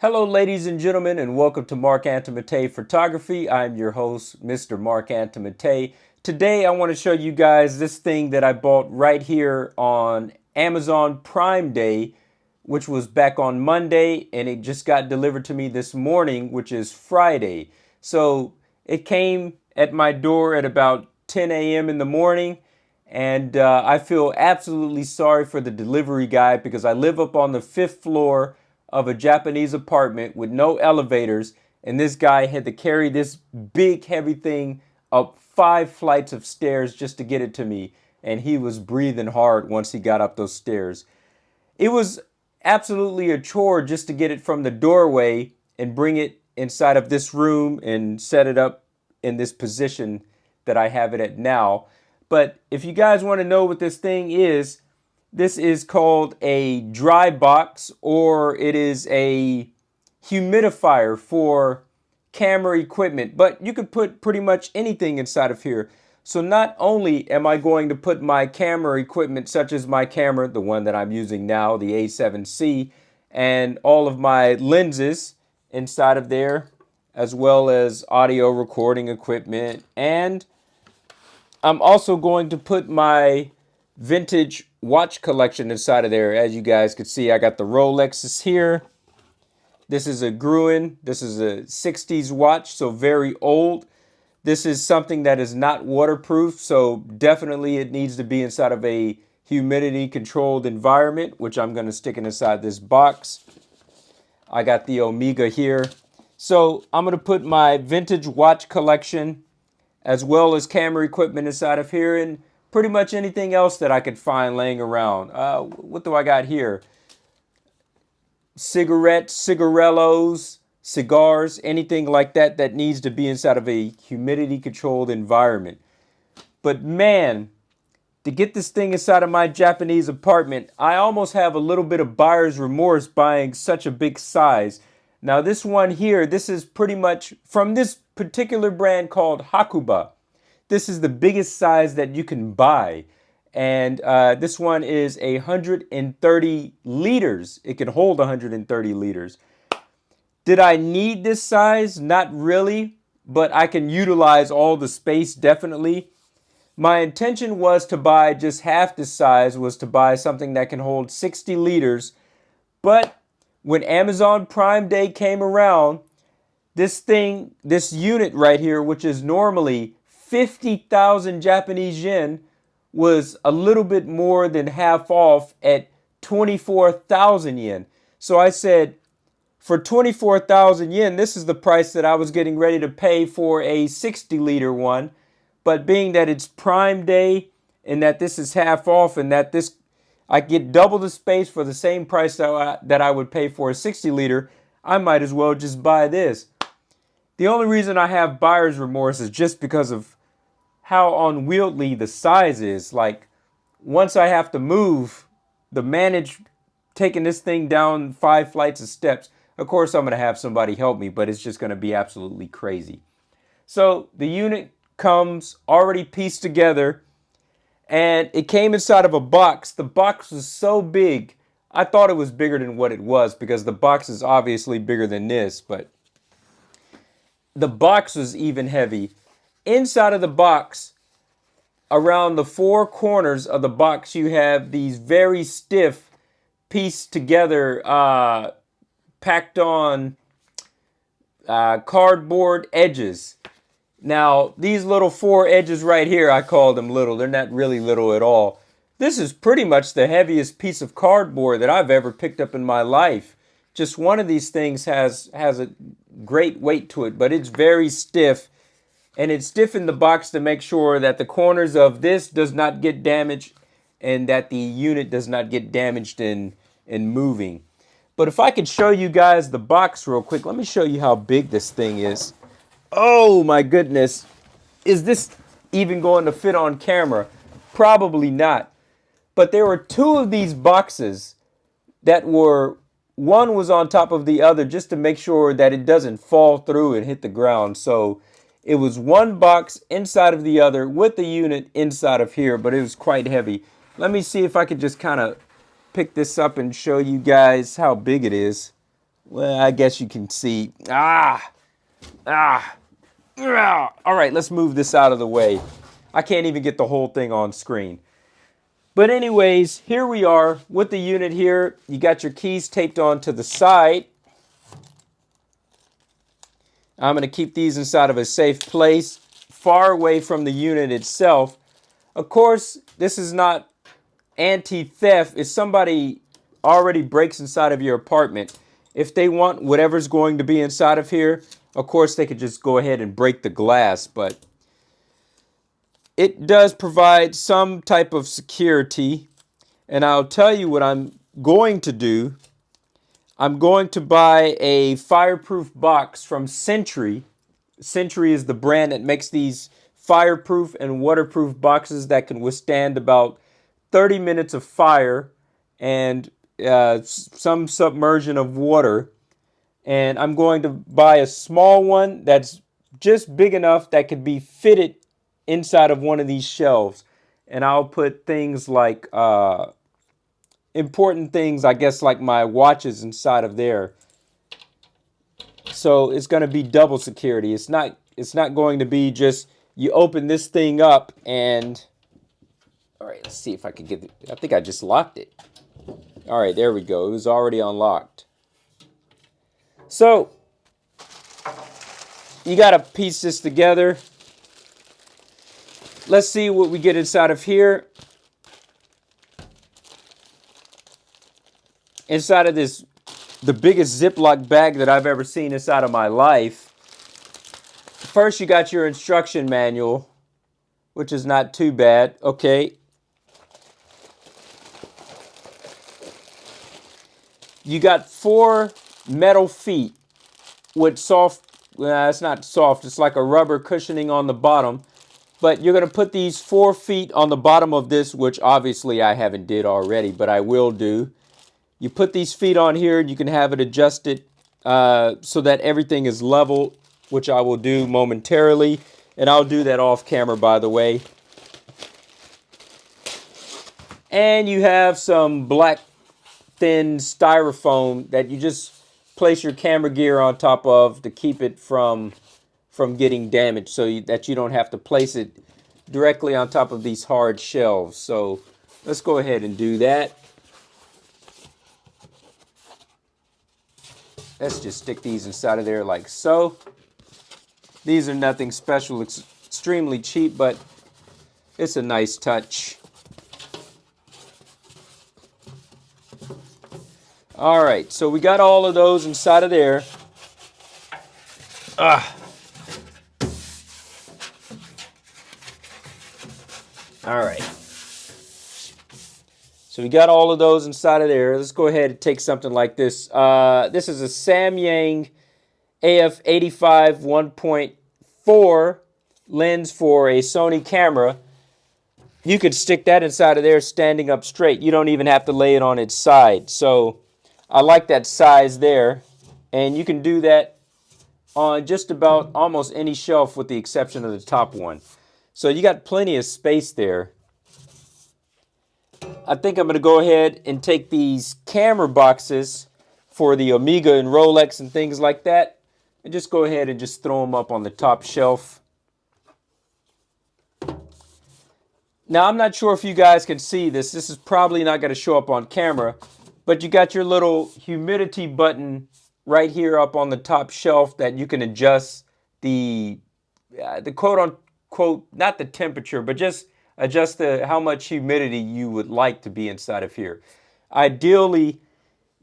Hello, ladies and gentlemen, and welcome to Marc Antomattei Photography. I'm your host, Mr. Marc Antomattei. Today, I want to show you guys this thing that I bought right here on Amazon Prime Day, which was back on Monday, and it just got delivered to me this morning, which is Friday. So it came at my door at about 10 a.m. in the morning, and I feel absolutely sorry for the delivery guy because I live up on the 5th floor of a Japanese apartment with no elevators, and this guy had to carry this big heavy thing up 5 flights of stairs just to get it to me, and he was breathing hard once he got up those stairs. It was absolutely a chore just to get it from the doorway and bring it inside of this room and set it up in this position that I have it at now. But if you guys want to know what this thing is, this is called a dry box, or it is a humidifier for camera equipment, but you could put pretty much anything inside of here. So not only am I going to put my camera equipment, such as my camera, the one that I'm using now, the A7C, and all of my lenses inside of there, as well as audio recording equipment, and I'm also going to put my vintage watch collection inside of there. As you guys can see, I got the Rolexes here. This is a Gruen. This is a 60s watch, so very old. This is something that is not waterproof, so definitely it needs to be inside of a humidity controlled environment, which I'm going to stick inside this box. I got the Omega here. So I'm going to put my vintage watch collection as well as camera equipment inside of here, and pretty much anything else that I could find laying around. What do I got here? Cigarettes, cigarillos, cigars, anything like that that needs to be inside of a humidity controlled environment. But man, to get this thing inside of my Japanese apartment, I almost have a little bit of buyer's remorse buying such a big size. Now this one here, this is pretty much from this particular brand called HAKUBA. This is the biggest size that you can buy. And this one is 130 liters. It can hold 130 liters. Did I need this size? Not really, but I can utilize all the space definitely. My intention was to buy just half the size, was to buy something that can hold 60 liters. But when Amazon Prime Day came around, this unit right here, which is normally 50,000 Japanese yen, was a little bit more than half off at 24,000 yen. So I said, for 24,000 yen, this is the price that I was getting ready to pay for a 60 liter one. But being that it's Prime Day and that this is half off and that I get double the space for the same price that I would pay for a 60 liter, I might as well just buy this. The only reason I have buyer's remorse is just because of how unwieldy the size is. Like, once I have to move, manage taking this thing down 5 flights of steps, of course I'm going to have somebody help me, but it's just going to be absolutely crazy. So the unit comes already pieced together, and it came inside of a box. The box was so big, I thought it was bigger than what it was because the box is obviously bigger than this, but the box was even heavy. Inside of the box, around the 4 corners of the box, you have these very stiff, pieced together, packed on cardboard edges. Now, these little 4 edges right here, I call them little. They're not really little at all. This is pretty much the heaviest piece of cardboard that I've ever picked up in my life. Just one of these things has a great weight to it, but it's very stiff. And it's stiff in the box to make sure that the corners of this does not get damaged and that the unit does not get damaged in moving. But if I could show you guys the box real quick, let me show you how big this thing is. Oh my goodness. Is this even going to fit on camera? Probably not. But there were 2 of these boxes that were, one was on top of the other just to make sure that it doesn't fall through and hit the ground. So it was one box inside of the other with the unit inside of here, but it was quite heavy. Let me see if I could just kind of pick this up and show you guys how big it is. Well, I guess you can see. All right, let's move this out of the way. I can't even get the whole thing on screen. But anyways, here we are with the unit here. You got your keys taped onto the side. I'm going to keep these inside of a safe place, far away from the unit itself. Of course, this is not anti-theft. If somebody already breaks inside of your apartment, if they want whatever's going to be inside of here, of course they could just go ahead and break the glass, but it does provide some type of security. And I'll tell you what I'm going to do. I'm going to buy a fireproof box from Sentry. Sentry is the brand that makes these fireproof and waterproof boxes that can withstand about 30 minutes of fire and some submersion of water. And I'm going to buy a small one that's just big enough that could be fitted inside of one of these shelves. And I'll put things like important things, I guess, like my watches inside of there. So it's going to be double security. It's not going to be just you open this thing up and all right, let's see if I can get it. I think I just locked it. All right, there we go. It was already unlocked. So you got to piece this together. Let's see what we get inside of here. Inside of this, the biggest Ziploc bag that I've ever seen inside of my life. First, you got your instruction manual, which is not too bad. Okay. You got 4 metal feet with soft, well, it's not soft, it's like a rubber cushioning on the bottom. But you're going to put these 4 feet on the bottom of this, which obviously I haven't did already, but I will do. You put these feet on here, and you can have it adjusted so that everything is level, which I will do momentarily. And I'll do that off camera, by the way. And you have some black thin styrofoam that you just place your camera gear on top of to keep it from getting damaged, so that you don't have to place it directly on top of these hard shelves. So let's go ahead and do that. Let's just stick these inside of there like so. These are nothing special, extremely cheap, but it's a nice touch. All right, so we got all of those inside of there. All right. So we got all of those inside of there. Let's go ahead and take something like this. This is a Samyang AF85 1.4 lens for a Sony camera. You could stick that inside of there standing up straight. You don't even have to lay it on its side. So I like that size there. And you can do that on just about almost any shelf with the exception of the top one. So you got plenty of space there. I think I'm going to go ahead and take these camera boxes for the Omega and Rolex and things like that, and just go ahead and just throw them up on the top shelf. Now, I'm not sure if you guys can see this. This is probably not going to show up on camera, but you got your little humidity button right here up on the top shelf that you can adjust the quote-unquote, not the temperature, but just adjust how much humidity you would like to be inside of here. Ideally,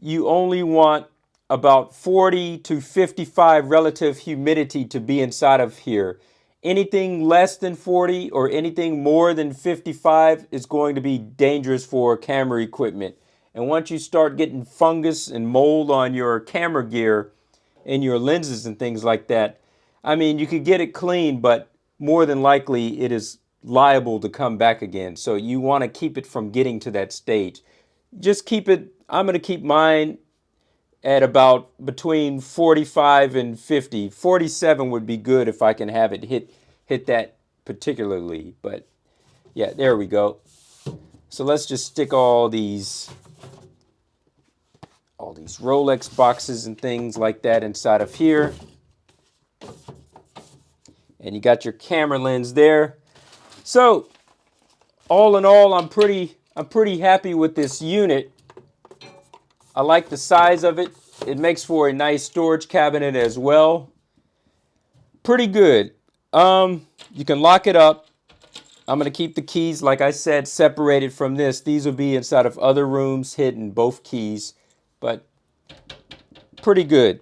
you only want about 40 to 55 relative humidity to be inside of here. Anything less than 40 or anything more than 55 is going to be dangerous for camera equipment. And once you start getting fungus and mold on your camera gear and your lenses and things like that, I mean, you could get it clean, but more than likely it is liable to come back again. So you want to keep it from getting to that stage. Just keep it, I'm going to keep mine at about between 45 and 50. 47 would be good if I can have it hit that particularly. But yeah, there we go. So let's just stick all these all these Rolex boxes and things like that inside of here. And you got your camera lens there. So all in all, I'm pretty happy with this unit. I like the size of it. It makes for a nice storage cabinet as well. Pretty good. You can lock it up. I'm going to keep the keys, like I said, separated from this. These will be inside of other rooms, hidden, both keys. But pretty good.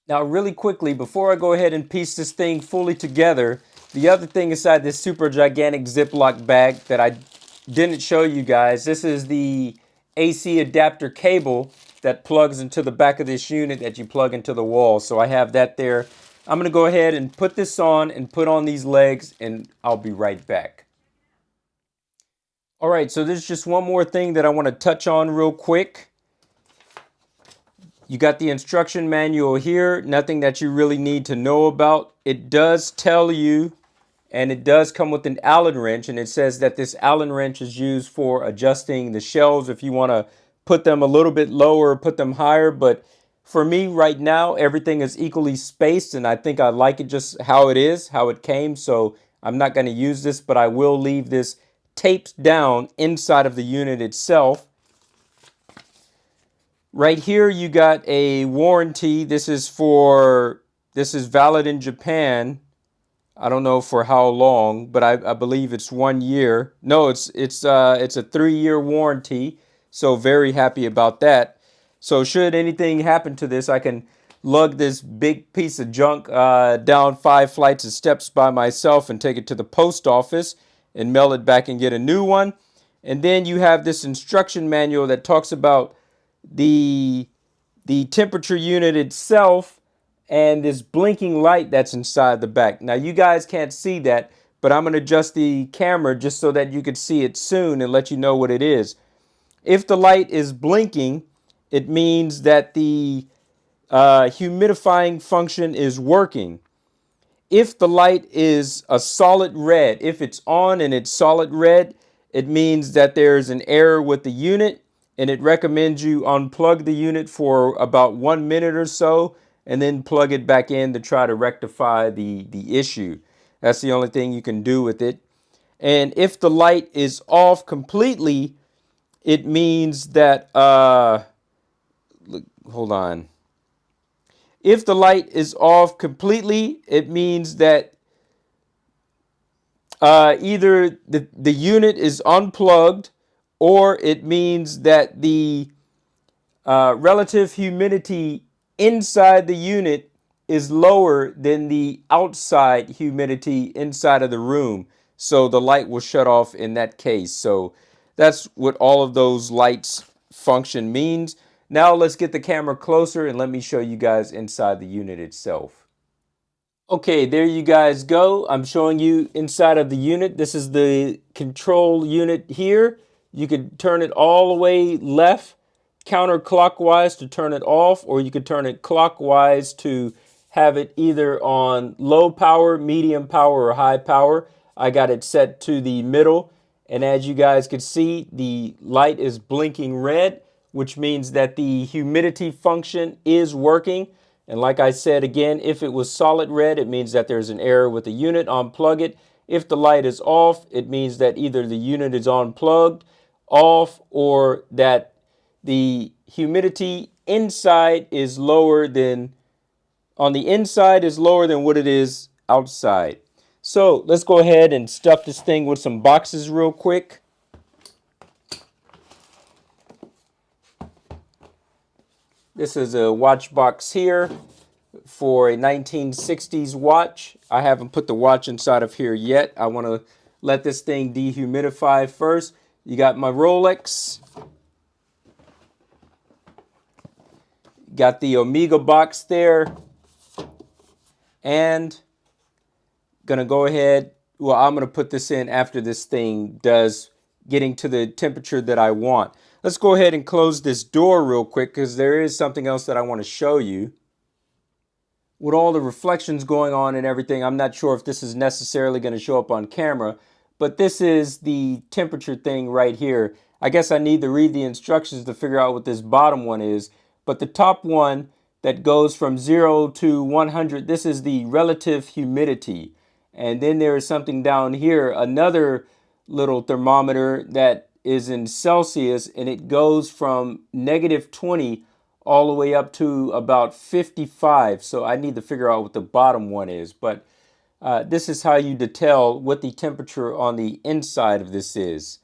Now, really quickly, before I go ahead and piece this thing fully together, the other thing inside this super gigantic Ziploc bag that I didn't show you guys, this is the AC adapter cable that plugs into the back of this unit that you plug into the wall. So I have that there. I'm going to go ahead and put this on and put on these legs, and I'll be right back. All right, so there's just one more thing that I want to touch on real quick. You got the instruction manual here, nothing that you really need to know about. It does tell you, and it does come with an Allen wrench, and it says that this Allen wrench is used for adjusting the shelves if you want to put them a little bit lower, put them higher. But for me right now, everything is equally spaced, and I think I like it just how it is, how it came. So I'm not going to use this, but I will leave this taped down inside of the unit itself. Right here, you got a warranty. This is valid in Japan. I don't know for how long, but I believe it's 1 year. No, it's a 3-year warranty. So very happy about that. So should anything happen to this, I can lug this big piece of junk down 5 flights of steps by myself and take it to the post office and mail it back and get a new one. And then you have this instruction manual that talks about the temperature unit itself and this blinking light that's inside the back. Now you guys can't see that, but I'm going to adjust the camera just so that you can see it soon and let you know what it is. If the light is blinking, it means that the humidifying function is working. If the light is a solid red, if it's on and it's solid red, it means that there's an error with the unit, and it recommends you unplug the unit for about 1 minute or so and then plug it back in to try to rectify the issue. That's the only thing you can do with it. And if the light is off completely, it means that, hold on. If the light is off completely, it means that either the unit is unplugged, or it means that the relative humidity inside the unit is lower than the outside humidity inside of the room. So the light will shut off in that case. So that's what all of those lights function means. Now let's get the camera closer and let me show you guys inside the unit itself. Okay, there you guys go. I'm showing you inside of the unit. This is the control unit here. You could turn it all the way left counterclockwise to turn it off, or you could turn it clockwise to have it either on low power, medium power, or high power. I got it set to the middle, and as you guys can see, the light is blinking red, which means that the humidity function is working. And like I said again, if it was solid red, it means that there's an error with the unit. Unplug it. If the light is off, it means that either the unit is unplugged, off, or that the humidity inside is lower than, on the inside is lower than what it is outside. So let's go ahead and stuff this thing with some boxes real quick. This is a watch box here for a 1960s watch. I haven't put the watch inside of here yet. I want to let this thing dehumidify first. You got my Rolex. Got the Omega box there. And gonna go ahead, well, I'm gonna put this in after this thing does getting to the temperature that I want. Let's go ahead and close this door real quick because there is something else that I want to show you. With all the reflections going on and everything, I'm not sure if this is necessarily going to show up on camera, but this is the temperature thing right here. I guess I need to read the instructions to figure out what this bottom one is. But the top one that goes from 0 to 100, this is the relative humidity. And then there is something down here, another little thermometer that is in Celsius, and it goes from -20 all the way up to about 55. So I need to figure out what the bottom one is. But this is how you tell what the temperature on the inside of this is.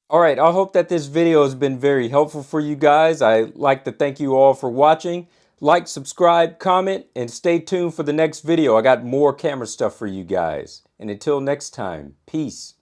All right, I hope that this video has been very helpful for you guys. I'd like to thank you all for watching. Like, subscribe, comment, and stay tuned for the next video. I got more camera stuff for you guys. And until next time, peace.